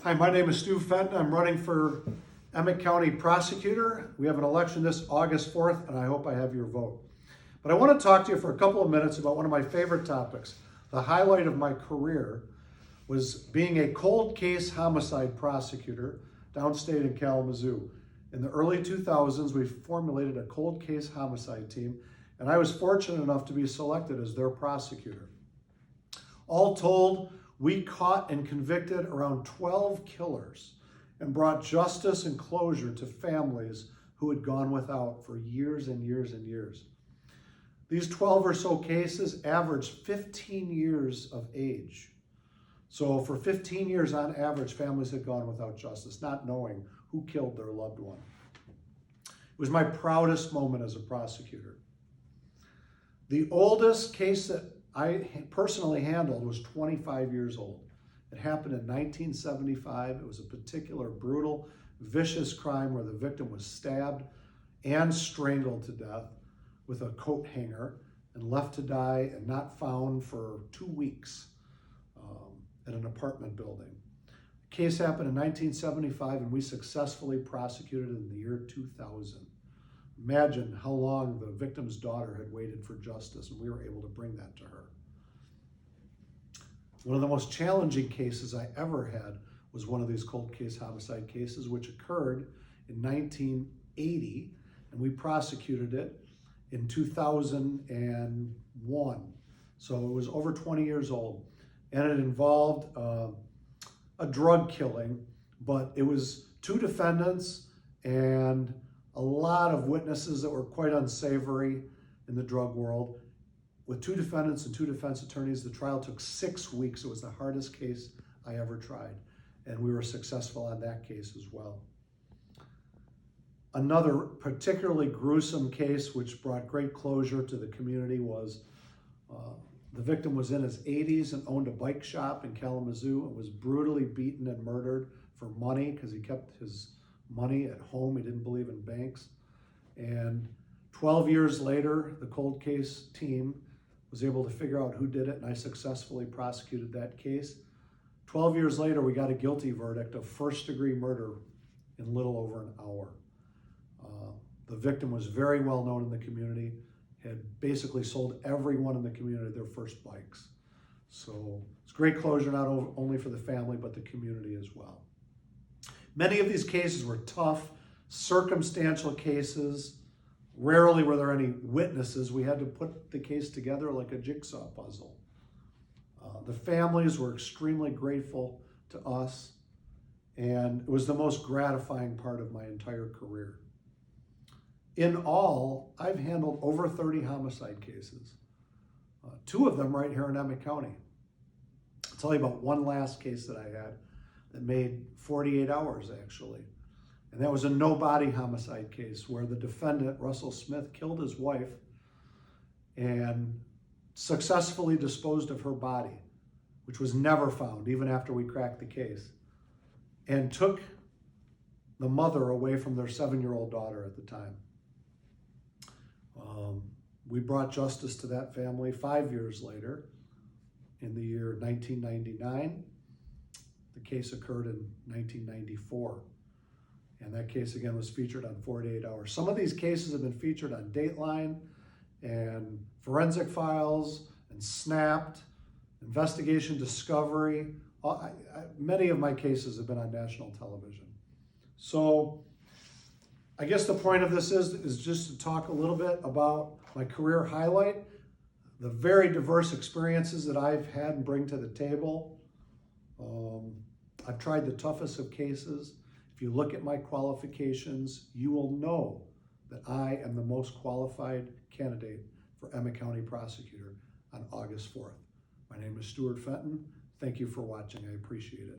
Hi, my name is Stuart Fenton. I'm running for Emmett County Prosecutor. We have an election this August 4th, and I hope I have your vote. But I want to talk to you for a couple of minutes about one of my favorite topics. The highlight of my career was being a cold case homicide prosecutor downstate in Kalamazoo. In the early 2000s, we formulated a cold case homicide team, and I was fortunate enough to be selected as their prosecutor. All told, we caught and convicted around 12 killers and brought justice and closure to families who had gone without for years and years and years. These 12 or so cases averaged 15 years of age. So for 15 years on average, families had gone without justice, not knowing who killed their loved one. It was my proudest moment as a prosecutor. The oldest case that I personally handled was 25 years old. It happened in 1975. It was a particular brutal, vicious crime where the victim was stabbed and strangled to death with a coat hanger and left to die and not found for 2 weeks at an apartment building. The case happened in 1975 and we successfully prosecuted it in the year 2000. Imagine how long the victim's daughter had waited for justice, and we were able to bring that to her. One of the most challenging cases I ever had was one of these cold case homicide cases, which occurred in 1980, and we prosecuted it in 2001. So it was over 20 years old, and it involved a drug killing, but it was 2 defendants and a lot of witnesses that were quite unsavory in the drug world. With 2 defendants and 2 defense attorneys, the trial took 6 weeks. It was the hardest case I ever tried, and we were successful on that case as well. Another particularly gruesome case which brought great closure to the community was the victim was in his 80s and owned a bike shop in Kalamazoo and was brutally beaten and murdered for money because he kept his money at home. He didn't believe in banks. And 12 years later, the cold case team was able to figure out who did it, and I successfully prosecuted that case. 12 years later, we got a guilty verdict of first-degree murder in little over an hour. The victim was very well known in the community, had basically sold everyone in the community their first bikes. So it's great closure not only for the family, but the community as well. Many of these cases were tough, circumstantial cases. Rarely were there any witnesses. We had to put the case together like a jigsaw puzzle. The families were extremely grateful to us, and it was the most gratifying part of my entire career. In all, I've handled over 30 homicide cases, 2 of them right here in Emmett County. I'll tell you about one last case that I had that made 48 hours actually. And that was a no-body homicide case where the defendant, Russell Smith, killed his wife and successfully disposed of her body, which was never found even after we cracked the case, and took the mother away from their 7-year-old daughter at the time. We brought justice to that family 5 years later in the year 1999. The case occurred in 1994. And that case, again, was featured on 48 Hours. Some of these cases have been featured on Dateline and Forensic Files and Snapped, Investigation Discovery. Many of my cases have been on national television. So I guess the point of this is just to talk a little bit about my career highlight, the very diverse experiences that I've had and bring to the table. I've tried the toughest of cases. If you look at my qualifications, you will know that I am the most qualified candidate for Emmett County Prosecutor on August 4th. My name is Stuart Fenton. Thank you for watching. I appreciate it.